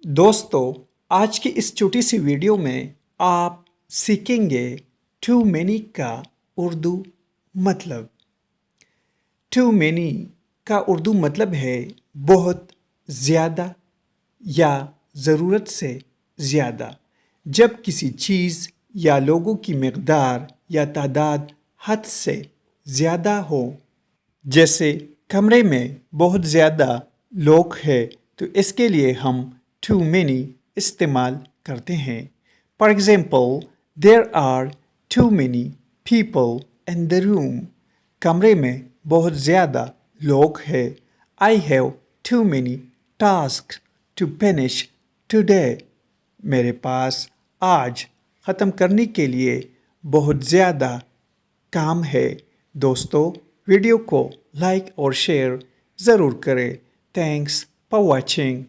دوستو آج کی اس چھوٹی سی ویڈیو میں آپ سیکھیں گے ٹو مینی کا اردو مطلب۔ ٹو مینی کا اردو مطلب ہے بہت زیادہ یا ضرورت سے زیادہ، جب کسی چیز یا لوگوں کی مقدار یا تعداد حد سے زیادہ ہو۔ جیسے کمرے میں بہت زیادہ لوگ ہیں تو اس کے لیے ہم ٹو مینی استعمال کرتے ہیں۔ For example, there are too many people in the room. کمرے میں بہت زیادہ لوگ ہیں۔ I have too many task to finish today. میرے پاس آج ختم کرنے کے لیے بہت زیادہ کام ہے۔ دوستو ویڈیو کو لائک اور شیئر ضرور کریں۔ Thanks for watching.